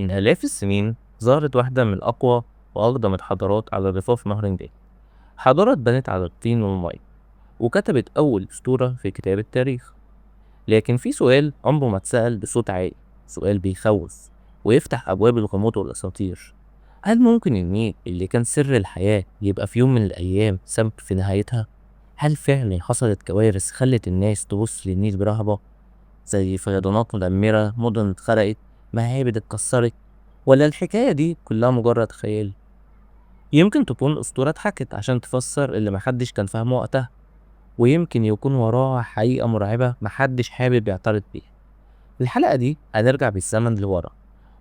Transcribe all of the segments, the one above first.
من آلاف السنين ظهرت واحدة من أقوى وأقدم الحضارات على ضفاف نهر النيل. حضارة اتبنت على الطين والمية، وكتبت أول أسطورة في كتاب التاريخ. لكن في سؤال عمره ما اتسأل بصوت عالي، سؤال بيخوف ويفتح أبواب الغموض والأساطير. هل ممكن النيل اللي كان سر الحياة يبقى في يوم من الأيام سبب في نهايتها؟ هل فعلا حصلت كوارث خلت الناس تبص للنيل برهبة، زي فيضانات مدمرة، مدن اتخرقت، معابد اتكسرت، ولا الحكاية دي كلها مجرد خيال؟ يمكن تكون أسطورة اتحكت عشان تفسر اللي محدش كان فاهمه وقتها، ويمكن يكون وراها حقيقة مرعبة محدش حابب يعترض بيها. في الحلقة دي هنرجع بالزمن لورا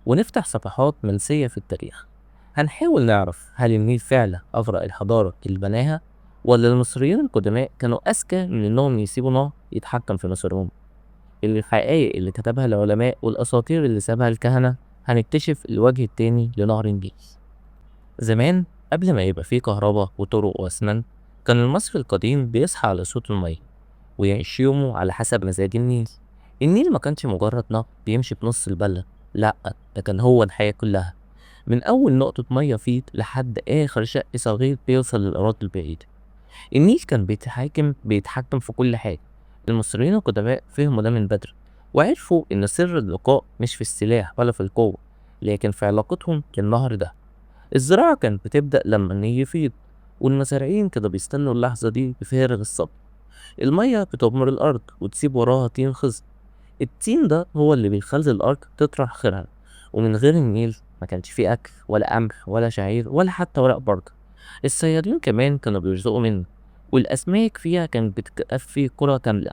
ونفتح صفحات منسية في التاريخ. هنحاول نعرف هل النيل فعلا أغرق الحضارة اللي بناها، ولا المصريين القدماء كانوا أذكى من إنهم يسيبوا نهر يتحكم في مصيرهم. الحقائق اللي كتبها العلماء والأساطير اللي سابها الكهنة، هنكتشف الوجه التاني لنهر النيل. زمان، قبل ما يبقى فيه كهرباء وطرق وأسنان، كان المصري القديم بيصحى على صوت المية ويعيش يومه على حسب مزاج النيل. النيل ما كانش مجرد نهر بيمشي بنص البلد، لأ، ده كان هو الحياة كلها، من أول نقطة مية فيه لحد آخر شق صغير بيوصل للأراضي البعيدة. النيل كان بيتحكم في كل حاجة. المصريين القدماء فهموا ده من بدري، وعرفوا إن سر اللقاء مش في السلاح ولا في القوة، لكن في علاقتهم بالنهر ده. الزراعة كانت بتبدأ لما النيل يفيض، والمزارعين كانوا بيستنوا اللحظة دي بفارغ الصبر. المية بتغمر الأرض وتسيب وراها طين خصب. الطين ده هو اللي بيخلي الأرض تطرح خيرها، ومن غير النيل ما كانش فيه أكل ولا قمح ولا شعير ولا حتى ورق بركة. الصيادين كمان كانوا بيرزقوا منه، والأسماك فيها كانت بتكفي قرى كاملة،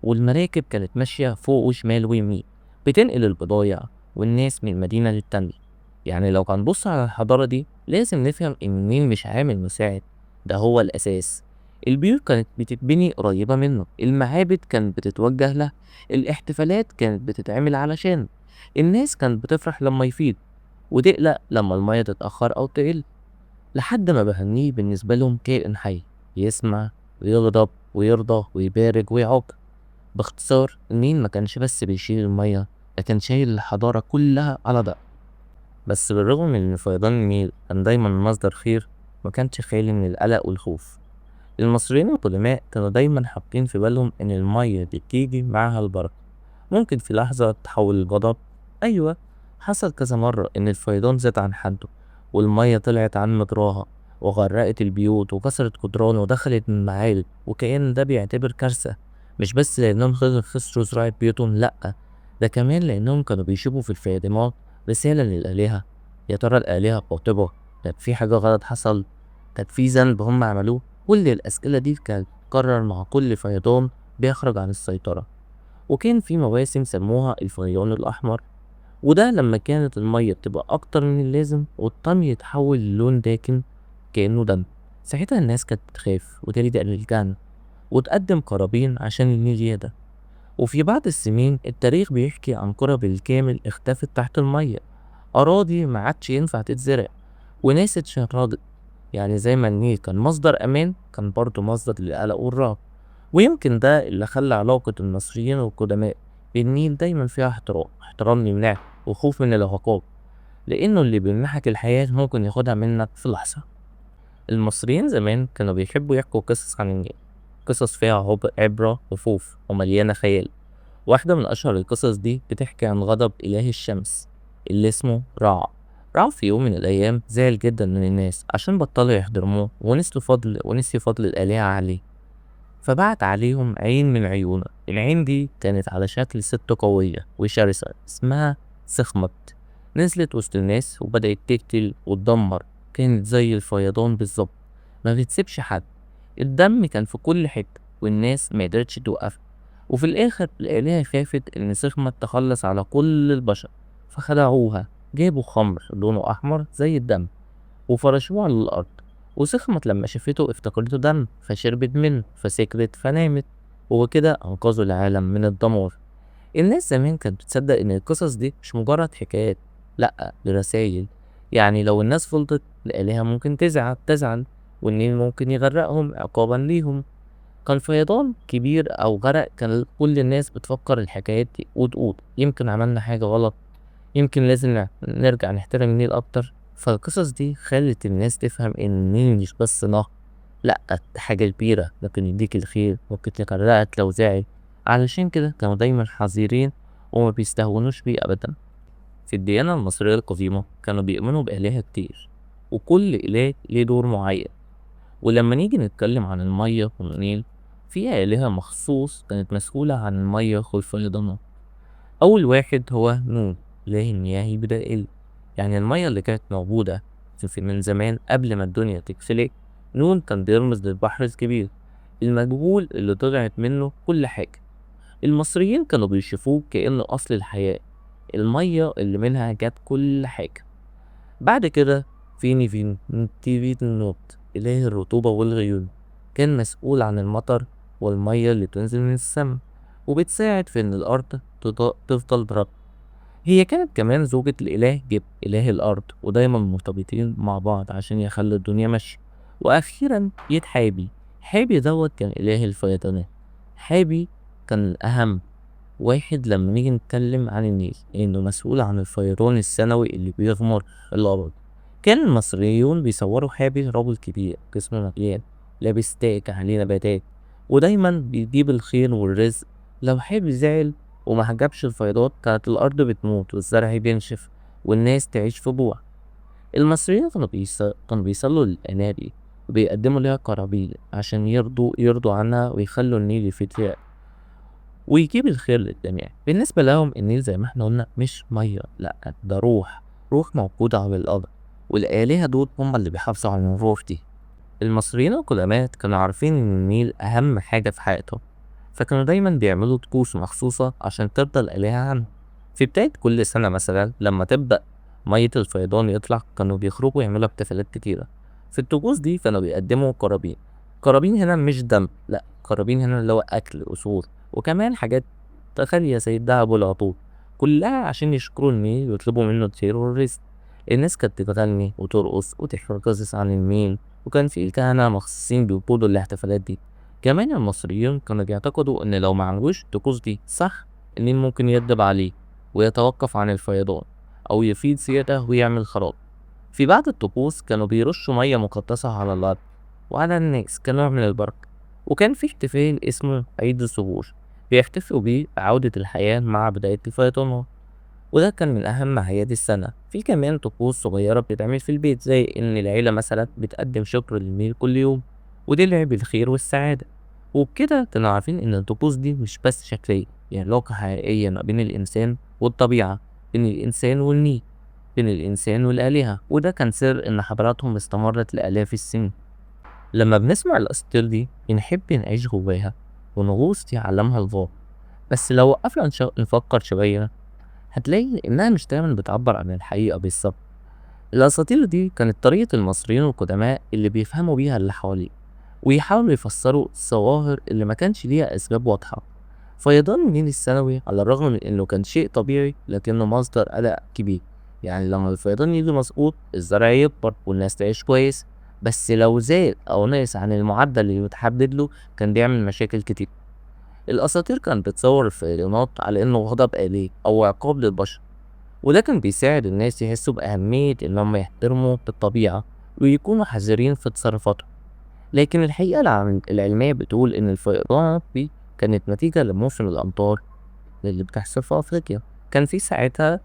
والمراكب كانت ماشية فوق وشمال ويمين بتنقل البضايع والناس من مدينة للتانية. يعني لو هنبص على الحضارة دي لازم نفهم إن النيل مش عامل مساعد، ده هو الأساس. البيوت كانت بتتبني قريبة منه، المعابد كانت بتتوجه له، الاحتفالات كانت بتتعمل علشان الناس كانت بتفرح لما يفيض وتقلق لما المية تتأخر أو تقل، لحد ما بقى النيل بالنسبة لهم كائن حي، يسمع ويغضب ويرضى ويبارك ويعاقب. باختصار، النيل ما كانش بس بيشيل المية، ده كان شايل الحضارة كلها على ده. بس بالرغم من إن فيضان النيل كان دايما مصدر خير، ما كانش خالي من القلق والخوف. المصريين القدماء كانوا دايما حاطين في بالهم إن المية دي بتيجي معاها البركة، ممكن في لحظة تحول الغضب. أيوة، حصل كذا مرة إن الفيضان زاد عن حده، والمية طلعت عن مجراها وغرقت البيوت وكسرت جدران ودخلت من المعابد، وكأن ده بيعتبر كارثة، مش بس لأنهم خسروا زراعة بيوتهم، لأ، ده كمان لأنهم كانوا بيشوفوا في الفيضانات رسالة للآلهة. يا ترى الآلهة قاطبة؟ طب في حاجة غلط حصل؟ طب في ذنب هم عملوه؟ كل الأسئلة دي كانت بتتكرر مع كل فيضان بيخرج عن السيطرة. وكان في مواسم سموها الفيضان الأحمر، وده لما كانت المية بتبقى أكتر من اللازم والطمي يتحول للون داكن كأنه دم. ساعتها الناس كانت بتخاف وتلجأ للجنة وتقدم قرابين عشان النيل يهدى. وفي بعض السنين التاريخ بيحكي عن قرى بالكامل اختفت تحت المية، أراضي ما عادش ينفع تتزرع، وناس اتشردت. يعني زي ما النيل كان مصدر أمان، كان برضه مصدر للقلق والرعب. ويمكن ده اللي خلى علاقة المصريين والقدماء بالنيل دايما فيها احترام لله وخوف من العقاب، لأنه اللي بيمنحك الحياة ممكن ياخدها منك في لحظة. المصريين زمان كانوا بيحبوا يحكوا قصص عن النيل، قصص فيها عبرة وخوف ومليانة خيال. واحدة من أشهر القصص دي بتحكي عن غضب إله الشمس اللي اسمه رع. رع في يوم من الأيام زعل جدا من الناس عشان بطلوا يحترموه ونسي فضل الآلهة عليه، فبعت عليهم عين من عيونه. العين دي كانت على شكل ست قوية وشرسة اسمها سخمت. نزلت وسط الناس وبدأت تقتل وتدمر، كانت زي الفيضان بالظبط، ما بتسيبش حد. الدم كان في كل حتة والناس ما قدرتش توقف. وفي الآخر الآلهة خافت إن سخمت تخلص على كل البشر، فخدعوها، جابوا خمر لونه أحمر زي الدم وفرشوه على الأرض، وسخمت لما شافته افتكرته دم فشربت منه فسكرت فنامت، وكده أنقذوا العالم من الدمار. الناس زمان كانت بتصدق إن القصص دي مش مجرد حكايات، لأ، دي رسايل. يعني لو الناس فضلت الآلهة ممكن تزعل، والنيل ممكن يغرقهم عقابا ليهم. كان فيضان كبير أو غرق، كان كل الناس بتفكر الحكايات دي وتقول يمكن عملنا حاجة غلط، يمكن لازم نرجع نحترم النيل أكتر. فالقصص دي خلت الناس تفهم إن النيل مش بس نهر، لأ ده حاجة كبيرة ممكن يديك الخير، ممكن يغرقك لو زعل. علشان كده كانوا دايما حذرين وما بيستهونوش بيه أبدا. في الديانة المصرية القديمة كانوا بيؤمنوا بآلهة كتير، وكل إله ليه دور معين. ولما نيجي نتكلم عن المية والنيل، في آلهة مخصوص كانت مسؤولة عن المية والفيضانات. أول واحد هو نون، إله المياه البدائية. يعني المية اللي كانت موجودة من زمان قبل ما الدنيا تتخلق. نون كان بيرمز للبحر الكبير المجهول اللي طلعت منه كل حاجة. المصريين كانوا بيشوفوه كأنه أصل الحياة، المية اللي منها جت كل حاجة. بعد كده في نوت، إله الرطوبة والغيوم. كان مسؤول عن المطر والمية اللي بتنزل من السماء، وبتساعد في إن الأرض تفضل برد. هي كانت كمان زوجة الإله جب، إله الأرض، ودايما مرتبطين مع بعض عشان يخلوا الدنيا ماشية. وأخيرا جيت حابي. حابي دوت كان إله الفيضانات. حابي كان الأهم واحد لما نيجي نتكلم عن النيل، لأنه مسؤول عن الفيضان السنوي اللي بيغمر الأرض. كان المصريون بيصوروا حابي رجل كبير جسمه مليان، لابس تاج عليه نباتات، ودايما بيجيب الخير والرزق. لو حابي زعل وما عجبش الفيضات كانت الأرض بتموت والزرع بينشف والناس تعيش في جوع. المصريين كانوا بيصلوا للأنابي وبيقدموا ليها قرابين عشان يرضوا عنها ويخلوا النيل يفيض ويجيب الخير للجميع. بالنسبة لهم النيل زي ما احنا قلنا مش مية، لأ ده روح، روح موجودة على الأرض، والآلهة دول هم اللي بيحافظوا على الروح دي. المصريين القدماء كانوا عارفين إن النيل أهم حاجة في حياتهم، فكانوا دايما بيعملوا طقوس مخصوصة عشان ترضى الآلهة عنهم. في بداية كل سنة مثلا لما تبدأ مية الفيضان يطلع كانوا بيخرجوا يعملوا احتفالات كتيرة. في الطقوس دي كانوا بيقدموا قرابين. قرابين هنا مش دم، لأ قرابين هنا اللي هو أكل أصول، وكمان حاجات غالية زي الدهب والعطور، كلها عشان يشكروا النيل ويطلبوا منه الخير والرزق. الناس كانت بتغني وترقص وتحكي قصص عن النيل، وكان في كهنة مخصصين بيقودوا الاحتفالات دي. كمان المصريين كانوا بيعتقدوا إن لو معملوش الطقوس دي صح النيل ممكن يكدب عليه ويتوقف عن الفيضان، أو يفيض زيادة ويعمل خراب. في بعض الطقوس كانوا بيرشوا مية مقدسة على الأرض وعلى الناس كنوع من البركة. وكان في احتفال اسمه عيد الزهور بيحتفلوا بيه بعودة الحياة مع بداية الفيضانات، وده كان من أهم أعياد السنة. في كمان طقوس صغيرة بتتعمل في البيت زي إن العيلة مثلا بتقدم شكر للنيل كل يوم، ودي اللي بالخير والسعادة. وبكده كانوا عارفين إن الطقوس دي مش بس شكلية، هي علاقة حقيقية ما بين الإنسان والطبيعة، بين الإنسان والنيل، بين الإنسان والآلهة. وده كان سر إن حضاراتهم استمرت لآلاف السنين. لما بنسمع الأساطير دي بنحب نعيش جواها ونغوص في عالمها الغامض. بس لو وقفنا نفكر شوية هتلاقي إنها مش دايما بتعبر عن الحقيقة بالظبط. الأساطير دي كانت طريقة المصريين القدماء اللي بيفهموا بيها اللي حواليه، ويحاولوا يفسروا الظواهر اللي ما كانش ليها أسباب واضحة. فيضان النيل السنوي على الرغم من إنه كان شيء طبيعي لكنه مصدر قلق كبير. يعني لما الفيضان يجي مظبوط الزرع يكبر والناس تعيش كويس، بس لو زاد أو نقص عن المعدل اللي متحدد له كان بيعمل مشاكل كتير. الأساطير كانت بتصور الفيضانات على إنه غضب آلهي أو عقاب للبشر، وده كان بيساعد الناس يحسوا بأهمية إنهم يحترموا الطبيعة ويكونوا حذرين في تصرفاتهم. لكن الحقيقة العلمية بتقول إن الفيضانات دي كانت نتيجة لموسم الأمطار اللي بتحصل في أفريقيا. كان في ساعتها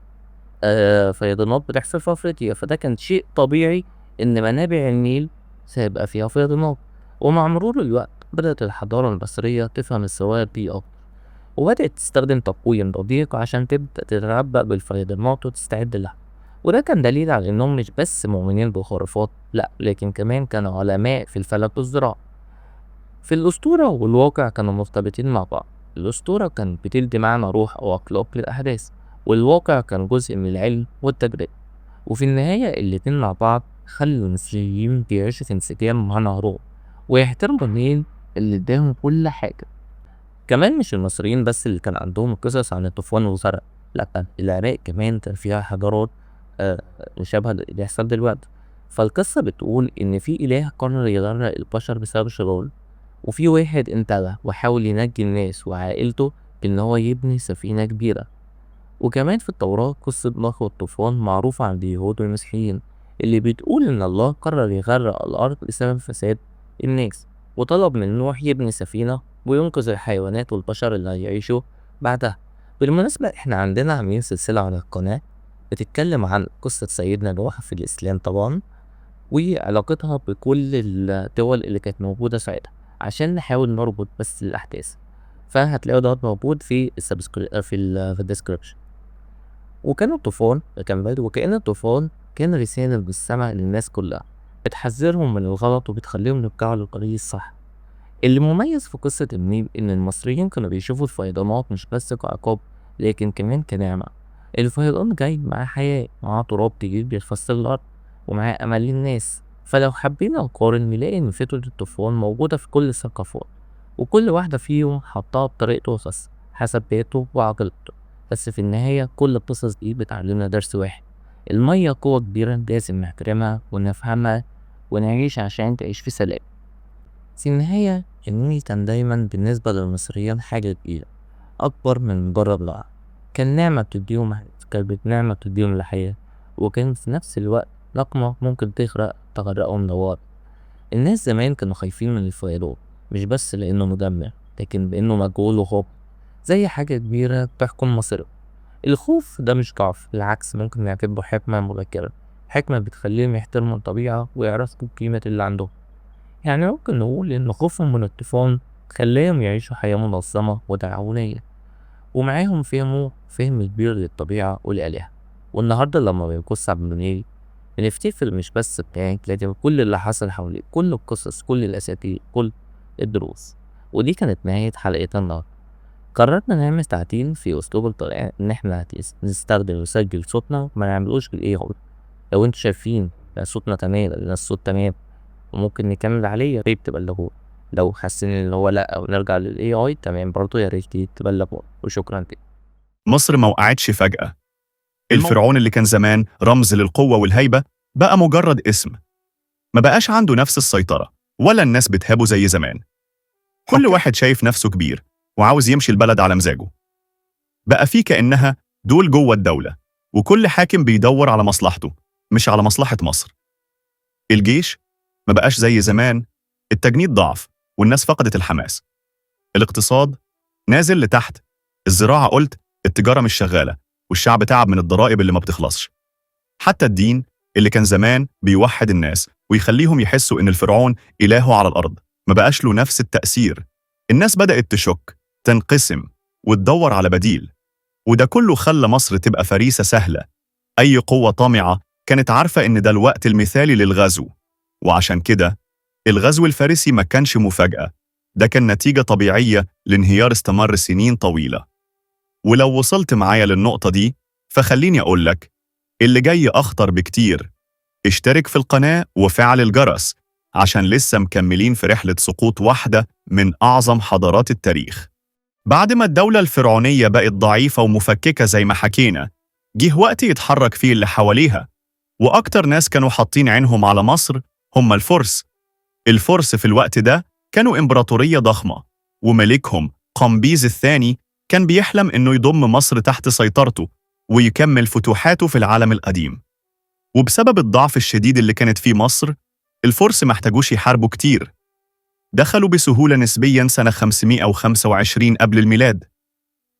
فيضانات بتحصل في أفريقيا، فده كان شيء طبيعي إن منابع النيل سيبقى فيها فيضانات. ومع مرور الوقت بدأت الحضارة المصرية تفهم الظواهر دي أكتر، وبدأت تستخدم تقويم دقيق عشان تبدأ تتنبأ بالفيضانات وتستعد لها. وده كان دليل على إنهم مش بس مؤمنين بخرافات، لأ لكن كمان كانوا علماء في الفلك والزراعة. في الأسطورة والواقع كانوا مرتبطين مع بعض. الأسطورة كانت بتدي معنى روح أو أخلاق للأحداث، والواقع كان جزء من العلم والتجربة. وفي النهاية الاتنين مع بعض خلوا المصريين بيعيشوا في انسجام مع نهرهم ويحترموا النيل اللي اداهم كل حاجة. كمان مش المصريين بس اللي كان عندهم قصص عن الطوفان والغرق، لأ كان العراق كمان كان فيها حضارات آه، شبه اللي بيحصل دلوقتي. فالقصة بتقول إن في إله قرر يغرق البشر بسبب شرور، وفي واحد انتبه وحاول ينجي الناس وعائلته بإن هو يبني سفينة كبيرة. وكمان في التوراة قصة نوح والطوفان معروفة عند اليهود والمسيحيين، اللي بتقول إن الله قرر يغرق الأرض بسبب فساد الناس، وطلب من نوح يبني سفينة وينقذ الحيوانات والبشر اللي هيعيشوا بعدها. بالمناسبة احنا عندنا عاملين سلسلة على القناة بتتكلم عن قصة سيدنا نوح في الإسلام طبعا، وعلاقتها بكل الدول اللي كانت موجودة ساعتها، عشان نحاول نربط بس الأحداث. فهتلاقوا دوت موجود في في الديسكريبشن. وكان الطوفان كمل وكأن الطوفان كان رسالة من السماء للناس كلها، بتحذرهم من الغلط وبتخليهم يرجعوا للطريق الصح. اللي مميز في قصة النيل إن المصريين كانوا بيشوفوا الفيضانات مش بس كعقاب، لكن كمان كنعمة. الفيضان جاي معاه حياة، معاه تراب تقيل بيتفسر الأرض، ومعاه أمل للناس. فلو حبينا نقارن نلاقي إن فكرة الطوفان موجودة في كل الثقافات، وكل واحدة فيهم حطها بطريقته بس حسب بيئته وعقيدته. بس في النهاية كل القصص دي بتعلمنا درس واحد: المية قوة كبيرة لازم نحترمها ونفهمها ونعيش عشان تعيش في سلام. في النهاية النيل كان دايما بالنسبة للمصريين حاجة كبيرة، أكبر من مجرد لعب. كان نعمة بتديهم كانت نعمة بتديهم الحياة، وكان في نفس الوقت نقمة ممكن تغرقهم لو. الناس زمان كانوا خايفين من الفيضان، مش بس لأنه مدمر، لكن بأنه مجهول وخوف زي حاجة كبيرة بتحكم مصيرهم. الخوف ده مش ضعف، بالعكس ممكن نعتبره حكمة مبكرة، حكمة بتخليهم يحترموا الطبيعة ويعرفوا قيمة اللي عندهم. يعني ممكن نقول إن خوفهم من الطوفان خلاهم يعيشوا حياة منظمة وتعاونية، ومعاهم فهم كبير للطبيعة والآلهة. والنهاردة لما بنبص على النيل بنفتكر مش بس بتاعك، لكن كل اللي حصل حواليك، كل القصص، كل الأساطير، كل الدروس. ودي كانت نهاية حلقتنا النهاردة. قررنا نعمل تعديل في أسلوب الطريقة، إن إحنا نستخدم ونسجل صوتنا ما نعملوش بالإيه هو. لو انتوا شايفين صوتنا تمام، لأن الصوت تمام وممكن نكمل عليه، يا ريت تبلغونا. لو حاسين إن هو لأ أو نرجع لل AI تمام برضه، يا ريت تبلغونا. وشكرا لك. مصر ما وقعتش فجأة. الفرعون اللي كان زمان رمز للقوة والهيبة بقى مجرد اسم، ما بقاش عنده نفس السيطرة ولا الناس بتهابه زي زمان. كل واحد شايف نفسه كبير وعاوز يمشي البلد على مزاجه. بقى في كأنها دول جوه الدولة، وكل حاكم بيدور على مصلحته مش على مصلحة مصر. الجيش ما بقاش زي زمان، التجنيد ضعف والناس فقدت الحماس. الاقتصاد نازل لتحت، الزراعة قلت، التجارة مش شغالة، والشعب تعب من الضرائب اللي ما بتخلصش. حتى الدين اللي كان زمان بيوحد الناس ويخليهم يحسوا إن الفرعون إلهه على الأرض ما بقاش له نفس التأثير. الناس بدأت تشك، تنقسم، وتدور على بديل. وده كله خلى مصر تبقى فريسة سهلة. أي قوة طامعة كانت عارفة إن ده الوقت المثالي للغزو. وعشان كده الغزو الفارسي ما كانش مفاجأة، ده كان نتيجة طبيعية لانهيار استمر سنين طويلة. ولو وصلت معايا للنقطة دي فخليني أقولك اللي جاي أخطر بكتير. اشترك في القناة وفعل الجرس عشان لسه مكملين في رحلة سقوط واحدة من أعظم حضارات التاريخ. بعد ما الدولة الفرعونية بقت ضعيفة ومفككة زي ما حكينا، جه وقت يتحرك فيه اللي حواليها. وأكتر ناس كانوا حاطين عينهم على مصر هم الفرس. الفرس في الوقت ده كانوا إمبراطورية ضخمة، وملكهم قمبيز الثاني كان بيحلم إنه يضم مصر تحت سيطرته ويكمل فتوحاته في العالم القديم. وبسبب الضعف الشديد اللي كانت فيه مصر، الفرس محتاجوش يحاربوا كتير. دخلوا بسهولة نسبياً سنة 525 قبل الميلاد.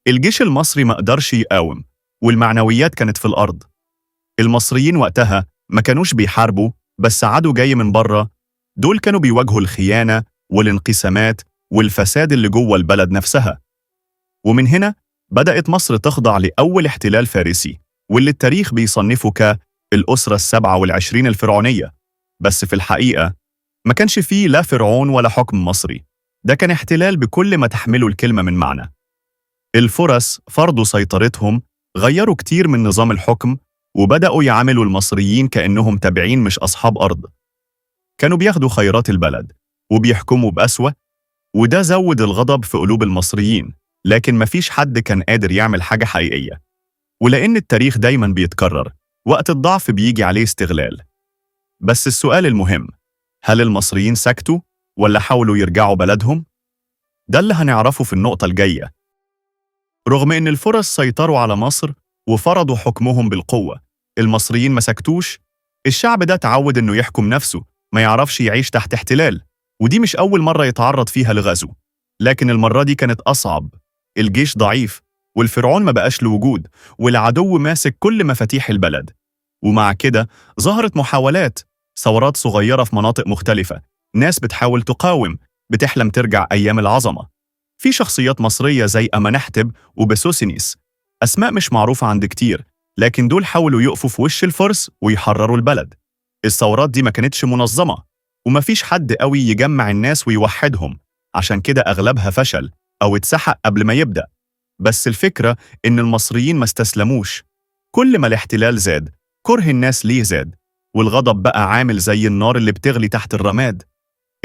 الجيش المصري ما قدرش يقاوم، والمعنويات كانت في الأرض. المصريين وقتها ما كانوش بيحاربوا بس، عدو جاي من بره. دول كانوا بيواجهوا الخيانة والانقسامات والفساد اللي جوه البلد نفسها. ومن هنا بدأت مصر تخضع لأول احتلال فارسي، واللي التاريخ بيصنفه كالأسرة 27 الفرعونية. بس في الحقيقة ما كانش فيه لا فرعون ولا حكم مصري، ده كان احتلال بكل ما تحمله الكلمة من معنى. الفرس فرضوا سيطرتهم، غيروا كتير من نظام الحكم، وبدأوا يعاملوا المصريين كأنهم تابعين مش أصحاب أرض. كانوا بياخدوا خيرات البلد وبيحكموا بقسوة، وده زود الغضب في قلوب المصريين. لكن مفيش حد كان قادر يعمل حاجة حقيقية، ولأن التاريخ دايما بيتكرر، وقت الضعف بيجي عليه استغلال. بس السؤال المهم، هل المصريين سكتوا ولا حاولوا يرجعوا بلدهم؟ ده اللي هنعرفه في النقطة الجاية. رغم إن الفرس سيطروا على مصر وفرضوا حكمهم بالقوة. المصريين ما سكتوش. الشعب ده تعود إنه يحكم نفسه، ما يعرفش يعيش تحت احتلال، ودي مش أول مرة يتعرض فيها لغزو. لكن المرة دي كانت أصعب. الجيش ضعيف، والفرعون ما بقاش له وجود، والعدو ماسك كل مفاتيح البلد. ومع كده ظهرت محاولات، ثورات صغيرة في مناطق مختلفة، ناس بتحاول تقاوم، بتحلم ترجع أيام العظمة. في شخصيات مصرية زي أمنحتب وبسوسينيس، أسماء مش معروفة عند كتير، لكن دول حاولوا يقفوا في وش الفرس ويحرروا البلد. الثورات دي ما كانتش منظمة، ومفيش حد قوي يجمع الناس ويوحدهم، عشان كده أغلبها فشل أو اتسحق قبل ما يبدأ. بس الفكرة إن المصريين ما استسلموش. كل ما الاحتلال زاد، كره الناس ليه زاد، والغضب بقى عامل زي النار اللي بتغلي تحت الرماد.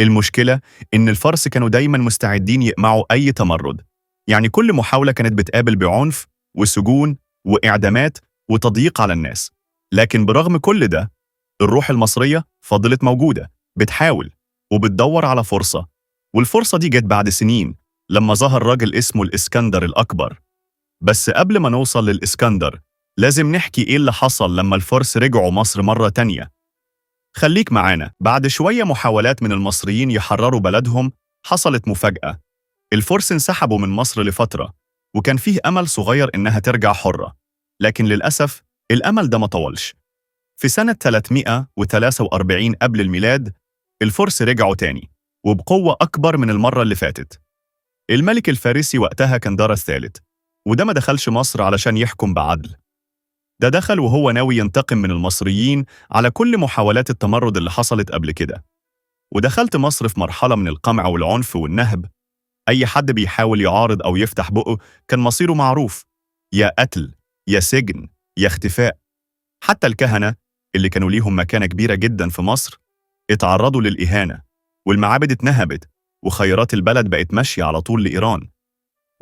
المشكلة إن الفرس كانوا دايما مستعدين يقمعوا أي تمرد، يعني كل محاولة كانت بتقابل بعنف وسجون وإعدامات وتضييق على الناس. لكن برغم كل ده، الروح المصرية فضلت موجودة، بتحاول وبتدور على فرصة. والفرصة دي جت بعد سنين لما ظهر راجل اسمه الإسكندر الأكبر. بس قبل ما نوصل للإسكندر، لازم نحكي إيه اللي حصل لما الفرس رجعوا مصر مرة تانية. خليك معانا. بعد شوية محاولات من المصريين يحرروا بلدهم، حصلت مفاجأة. الفرس انسحبوا من مصر لفترة، وكان فيه أمل صغير إنها ترجع حرة. لكن للأسف الأمل ده ما طولش. في سنة 343 قبل الميلاد، الفرس رجعوا تاني، وبقوة أكبر من المرة اللي فاتت. الملك الفارسي وقتها كان دارا الثالث، وده ما دخلش مصر علشان يحكم بعدل. ده دخل وهو ناوي ينتقم من المصريين على كل محاولات التمرد اللي حصلت قبل كده. ودخلت مصر في مرحلة من القمع والعنف والنهب. أي حد بيحاول يعارض أو يفتح بقه كان مصيره معروف، يا قتل يا سجن يا اختفاء. حتى الكهنة اللي كانوا ليهم مكانة كبيرة جدا في مصر اتعرضوا للإهانة، والمعابد اتنهبت، وخيرات البلد بقت ماشية على طول لإيران.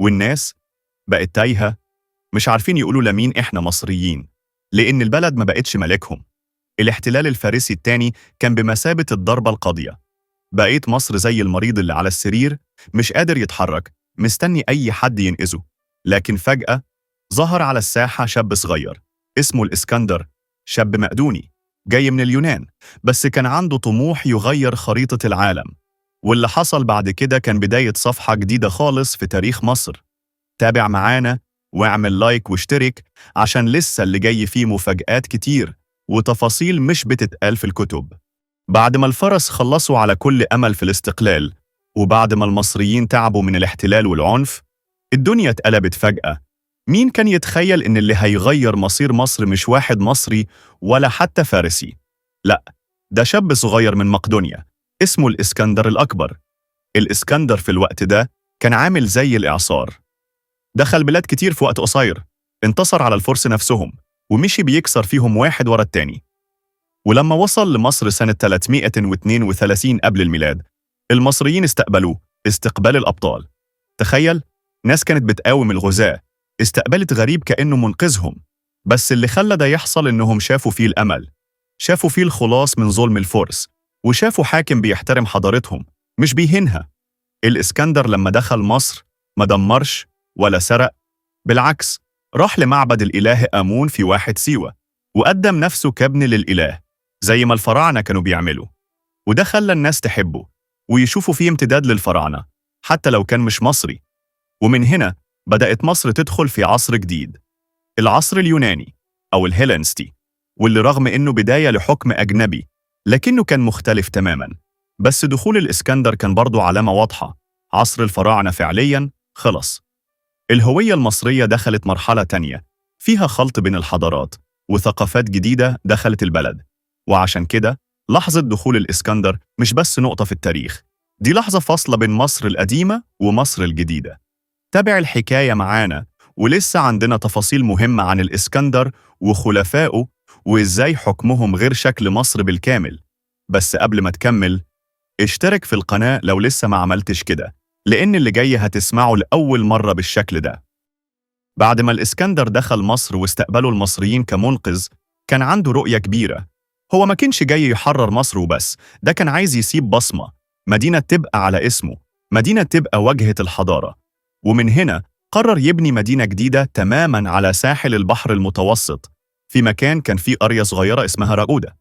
والناس بقت تايهة، مش عارفين يقولوا لمين إحنا مصريين، لأن البلد ما بقتش ملكهم. الاحتلال الفارسي التاني كان بمثابة الضربة القاضية. بقيت مصر زي المريض اللي على السرير، مش قادر يتحرك، مستني أي حد ينقذه. لكن فجأة ظهر على الساحة شاب صغير اسمه الإسكندر، شاب مقدوني جاي من اليونان، بس كان عنده طموح يغير خريطة العالم. واللي حصل بعد كده كان بداية صفحة جديدة خالص في تاريخ مصر. تابع معانا واعمل لايك واشترك، عشان لسه اللي جاي فيه مفاجآت كتير وتفاصيل مش بتتقال في الكتب. بعد ما الفرس خلصوا على كل أمل في الاستقلال، وبعد ما المصريين تعبوا من الاحتلال والعنف، الدنيا اتقلبت فجأة. مين كان يتخيل إن اللي هيغير مصير مصر مش واحد مصري ولا حتى فارسي؟ لأ، ده شاب صغير من مقدونيا اسمه الإسكندر الأكبر. الإسكندر في الوقت ده كان عامل زي الإعصار، دخل بلاد كتير في وقت قصير، انتصر على الفرس نفسهم، ومشي بيكسر فيهم واحد ورا التاني. ولما وصل لمصر سنة 332 قبل الميلاد، المصريين استقبلوه استقبال الأبطال. تخيل، ناس كانت بتقاوم الغزاة استقبلت غريب كأنه منقذهم. بس اللي خلى ده يحصل إنهم شافوا فيه الأمل، شافوا فيه الخلاص من ظلم الفرس، وشافوا حاكم بيحترم حضارتهم مش بيهينها. الإسكندر لما دخل مصر ما دمرش ولا سرق، بالعكس راح لمعبد الإله آمون في واحد سيوة، وقدم نفسه كابن للإله زي ما الفراعنة كانوا بيعملوا. وده خلى الناس تحبه ويشوفوا فيه امتداد للفراعنة حتى لو كان مش مصري. ومن هنا بدأت مصر تدخل في عصر جديد، العصر اليوناني أو الهيلينستي، واللي رغم إنه بداية لحكم أجنبي لكنه كان مختلف تماماً. بس دخول الإسكندر كان برضو علامة واضحة، عصر الفراعنة فعلياً خلص. الهوية المصرية دخلت مرحلة تانية فيها خلط بين الحضارات وثقافات جديدة دخلت البلد. وعشان كده لحظة دخول الإسكندر مش بس نقطة في التاريخ، دي لحظة فاصلة بين مصر القديمة ومصر الجديدة. تابع الحكاية معانا، ولسه عندنا تفاصيل مهمة عن الإسكندر وخلفائه وإزاي حكمهم غير شكل مصر بالكامل. بس قبل ما تكمل، اشترك في القناة لو لسه ما عملتش كده، لأن اللي جاي هتسمعه لأول مرة بالشكل ده. بعد ما الإسكندر دخل مصر واستقبلوا المصريين كمنقذ، كان عنده رؤية كبيرة. هو ما كانش جاي يحرر مصر وبس، ده كان عايز يسيب بصمة، مدينة تبقى على اسمه، مدينة تبقى واجهة الحضارة. ومن هنا قرر يبني مدينة جديدة تماماً على ساحل البحر المتوسط، في مكان كان فيه قرية صغيرة اسمها راجودة.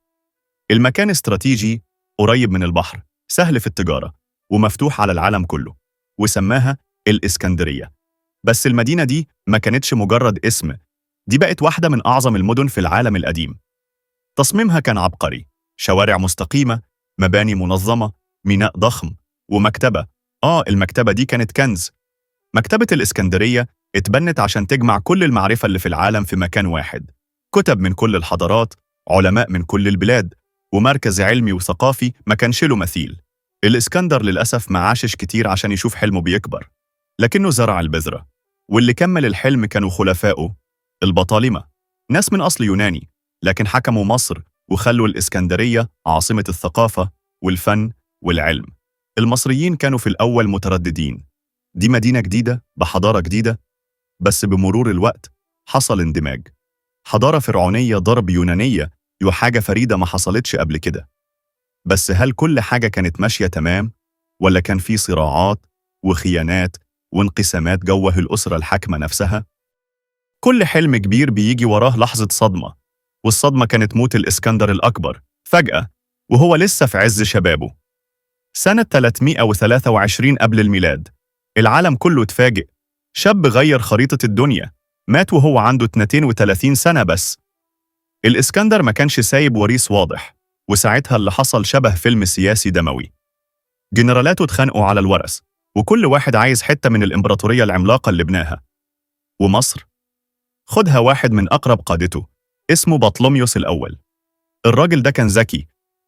المكان استراتيجي، قريب من البحر، سهل في التجارة، ومفتوح على العالم كله، وسماها الإسكندرية. بس المدينة دي ما كانتش مجرد اسم، دي بقت واحدة من أعظم المدن في العالم القديم. تصميمها كان عبقري، شوارع مستقيمة، مباني منظمة، ميناء ضخم، ومكتبة. المكتبة دي كانت كنز. مكتبة الإسكندرية اتبنت عشان تجمع كل المعرفة اللي في العالم في مكان واحد، كتب من كل الحضارات، علماء من كل البلاد، ومركز علمي وثقافي ما كانش له مثيل. الإسكندر للأسف ما عاشش كتير عشان يشوف حلمه بيكبر، لكنه زرع البذرة، واللي كمل الحلم كانوا خلفائه البطالمة، ناس من أصل يوناني، لكن حكموا مصر وخلوا الإسكندرية عاصمة الثقافة والفن والعلم. المصريين كانوا في الأول مترددين، دي مدينة جديدة بحضارة جديدة، بس بمرور الوقت حصل اندماج. حضارة فرعونية ضرب يونانية، وحاجة فريدة ما حصلتش قبل كده. بس هل كل حاجة كانت ماشية تمام؟ ولا كان في صراعات وخيانات وانقسامات جوه الأسرة الحاكمة نفسها؟ كل حلم كبير بيجي وراه لحظة صدمة، والصدمة كانت موت الإسكندر الأكبر فجأة وهو لسه في عز شبابه. سنة 323 قبل الميلاد، العالم كله اتفاجئ، شاب غير خريطة الدنيا مات وهو عنده 32 سنة بس. الإسكندر ما كانش سايب وريث واضح، وساعتها اللي حصل شبه فيلم سياسي دموي. جنرالاته اتخانقوا على الورث، وكل واحد عايز حتة من الإمبراطورية العملاقة اللي بناها. ومصر خدها واحد من أقرب قادته اسمه بطليموس الأول. الراجل ده كان ذكي،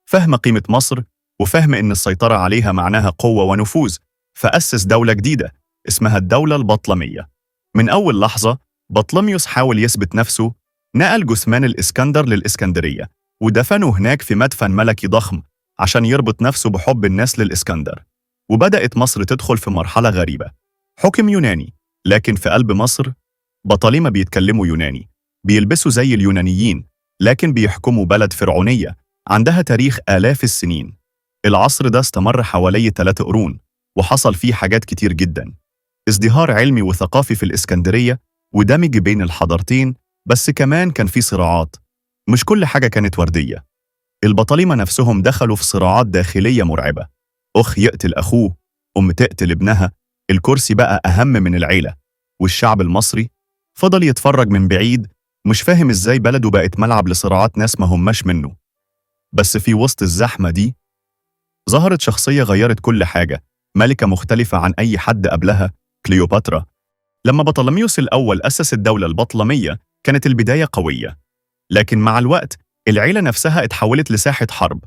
فهم قيمة مصر وفهم إن السيطرة عليها معناها قوة ونفوذ، فأسس دولة جديدة اسمها الدولة البطلمية. من أول لحظة بطليموس حاول يثبت نفسه، نقل جثمان الإسكندر للإسكندرية ودفنه هناك في مدفن ملكي ضخم عشان يربط نفسه بحب الناس للإسكندر. وبدأت مصر تدخل في مرحلة غريبة، حكم يوناني، لكن في قلب مصر بطالمة بيتكلموا يوناني، بيلبسوا زي اليونانيين، لكن بيحكموا بلد فرعونية عندها تاريخ آلاف السنين. العصر ده استمر حوالي 3 قرون، وحصل فيه حاجات كتير جدا. ازدهار علمي وثقافي في الإسكندرية ودمج بين الحضارتين، بس كمان كان فيه صراعات، مش كل حاجة كانت وردية. البطالمة نفسهم دخلوا في صراعات داخلية مرعبة، أخ يقتل أخوه، أم تقتل ابنها، الكرسي بقى أهم من العيلة. والشعب المصري فضل يتفرج من بعيد، مش فاهم إزاي بلده بقت ملعب لصراعات ناس ما هماش منه. بس في وسط الزحمة دي ظهرت شخصية غيرت كل حاجة، ملكة مختلفة عن أي حد قبلها، كليوباترا. لما بطليموس الأول أسس الدولة البطلمية كانت البداية قوية، لكن مع الوقت العيلة نفسها اتحولت لساحة حرب.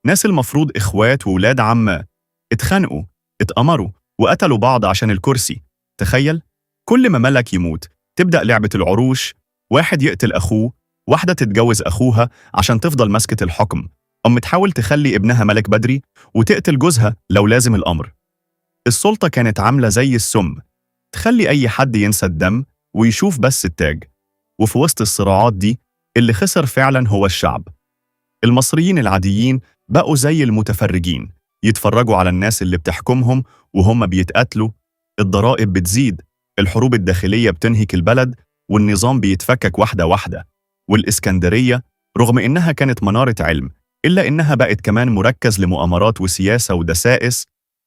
ناس المفروض إخوات وولاد عم اتخانقوا، اتأمروا، وقتلوا بعض عشان الكرسي. تخيل، كل ما ملك يموت تبدأ لعبة العروش، واحد يقتل أخوه، واحدة تتجوز أخوها عشان تفضل ماسكة الحكم، أم تحاول تخلي ابنها ملك بدري وتقتل جوزها لو لازم الأمر. السلطة كانت عاملة زي السم، تخلي أي حد ينسى الدم ويشوف بس التاج. وفي وسط الصراعات دي اللي خسر فعلا هو الشعب. المصريين العاديين بقوا زي المتفرجين، يتفرجوا على الناس اللي بتحكمهم وهم بيتقتلوا، الضرائب بتزيد، الحروب الداخلية بتنهك البلد، والنظام بيتفكك واحدة واحدة. والإسكندرية رغم إنها كانت منارة علم، إلا إنها بقت كمان مركز لمؤامرات وسياسة ودسائس،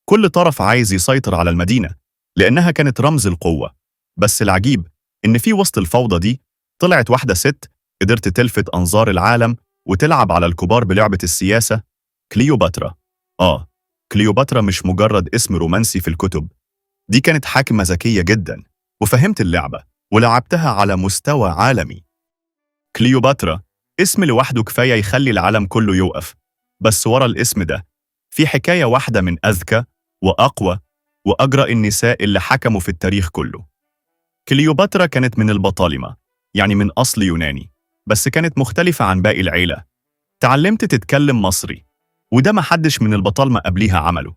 كل طرف عايز يسيطر على المدينة لأنها كانت رمز القوة. بس العجيب إن في وسط الفوضى دي طلعت واحدة ست قدرت تلفت أنظار العالم وتلعب على الكبار بلعبة السياسة، كليوباترا. كليوباترا مش مجرد اسم رومانسي في الكتب، دي كانت حاكمة ذكية جدا وفهمت اللعبة ولعبتها على مستوى عالمي. كليوباترا اسم لوحده كفاية يخلي العالم كله يوقف، بس ورا الاسم ده في حكاية واحدة من أذكى وأقوى وأجرأ النساء اللي حكموا في التاريخ كله. كليوباترا كانت من البطالمة، يعني من أصل يوناني، بس كانت مختلفة عن باقي العيلة. تعلمت تتكلم مصري، وده محدش من البطالمة قبليها عمله.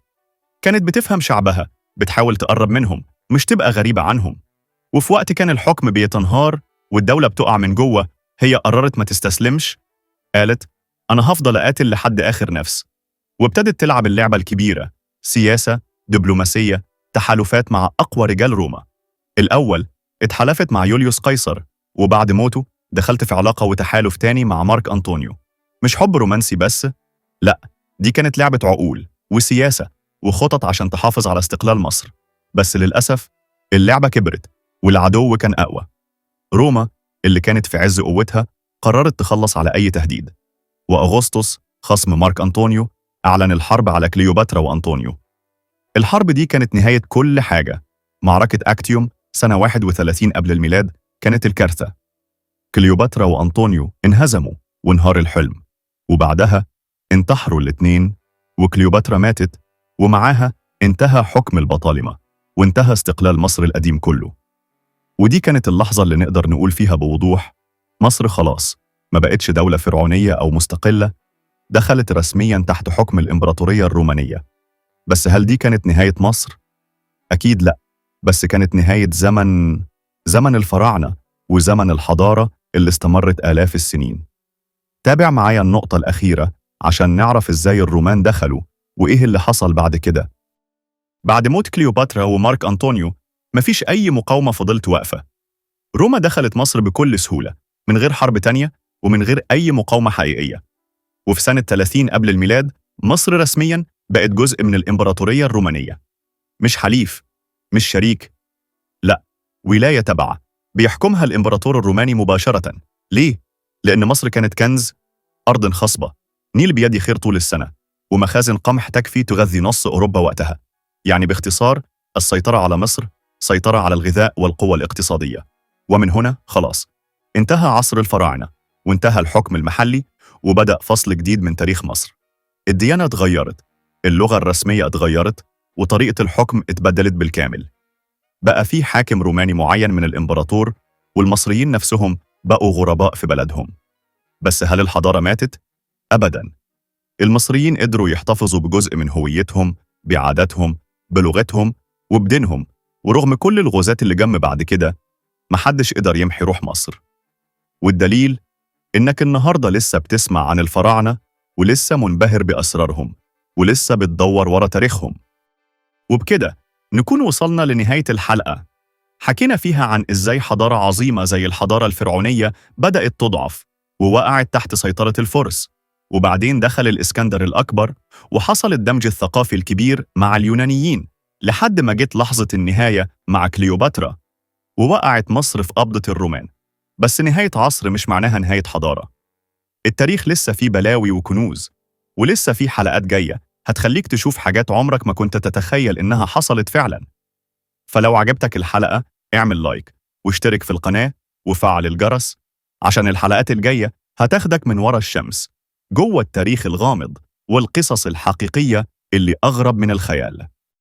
كانت بتفهم شعبها، بتحاول تقرب منهم، مش تبقى غريبة عنهم. وفي وقت كان الحكم بيتنهار والدولة بتقع من جوه، هي قررت ما تستسلمش. قالت أنا هفضل أقاتل لحد آخر نفس، وابتدت تلعب اللعبة الكبيرة، سياسة، دبلوماسية، تحالفات مع أقوى رجال روما. الأول اتحالفت مع يوليوس قيصر، وبعد موته دخلت في علاقة وتحالف تاني مع مارك أنطونيو. مش حب رومانسي بس، لأ، دي كانت لعبة عقول وسياسة وخطط عشان تحافظ على استقلال مصر. بس للأسف اللعبة كبرت والعدو كان أقوى. روما اللي كانت في عز قوتها قررت تخلص على أي تهديد، وأغسطس خصم مارك أنطونيو أعلن الحرب على كليوباترا وأنطونيو. الحرب دي كانت نهاية كل حاجة. معركة أكتيوم سنة 31 قبل الميلاد كانت الكارثة. كليوباترا وأنطونيو انهزموا وانهار الحلم، وبعدها انتحروا الاتنين، وكليوباترا ماتت ومعاها انتهى حكم البطالمة وانتهى استقلال مصر القديم كله. ودي كانت اللحظة اللي نقدر نقول فيها بوضوح مصر خلاص ما بقتش دولة فرعونية أو مستقلة، دخلت رسمياً تحت حكم الإمبراطورية الرومانية. بس هل دي كانت نهاية مصر؟ أكيد لأ، بس كانت نهاية زمن الفراعنة وزمن الحضارة اللي استمرت آلاف السنين. تابع معايا النقطة الأخيرة عشان نعرف إزاي الرومان دخلوا وإيه اللي حصل بعد كده. بعد موت كليوباترا ومارك أنطونيو مفيش أي مقاومة فضلت واقفة. روما دخلت مصر بكل سهولة من غير حرب تانية ومن غير أي مقاومة حقيقية. وفي سنة 30 قبل الميلاد مصر رسمياً بقت جزء من الإمبراطورية الرومانية، مش حليف، مش شريك، لأ، ولاية تبعة بيحكمها الإمبراطور الروماني مباشرة. ليه؟ لأن مصر كانت كنز، أرض خصبة، نيل بيدي خير طول السنة، ومخازن قمح تكفي تغذي نص أوروبا وقتها. يعني باختصار السيطرة على مصر سيطرة على الغذاء والقوة الاقتصادية. ومن هنا خلاص انتهى عصر الفراعنة وانتهى الحكم المحلي، وبدأ فصل جديد من تاريخ مصر. الديانة اتغيرت، اللغة الرسمية اتغيرت، وطريقة الحكم اتبدلت بالكامل. بقى في حاكم روماني معين من الإمبراطور، والمصريين نفسهم بقوا غرباء في بلدهم. بس هل الحضارة ماتت؟ أبداً. المصريين قدروا يحتفظوا بجزء من هويتهم، بعاداتهم، بلغتهم، وبدينهم، ورغم كل الغزات اللي جم بعد كده محدش قدر يمحي روح مصر. والدليل إنك النهاردة لسه بتسمع عن الفراعنة، ولسه منبهر بأسرارهم، ولسه بتدور ورا تاريخهم. وبكده نكون وصلنا لنهاية الحلقة. حكينا فيها عن إزاي حضارة عظيمة زي الحضارة الفرعونية بدأت تضعف ووقعت تحت سيطرة الفرس، وبعدين دخل الإسكندر الأكبر وحصل الدمج الثقافي الكبير مع اليونانيين لحد ما جت لحظة النهاية مع كليوباترا ووقعت مصر في قبضة الرومان. بس نهاية عصر مش معناها نهاية حضارة. التاريخ لسه فيه بلاوي وكنوز، ولسه فيه حلقات جاية هتخليك تشوف حاجات عمرك ما كنت تتخيل إنها حصلت فعلا. فلو عجبتك الحلقة اعمل لايك واشترك في القناة وفعل الجرس عشان الحلقات الجاية هتاخدك من ورا الشمس جوه التاريخ الغامض والقصص الحقيقية اللي أغرب من الخيال.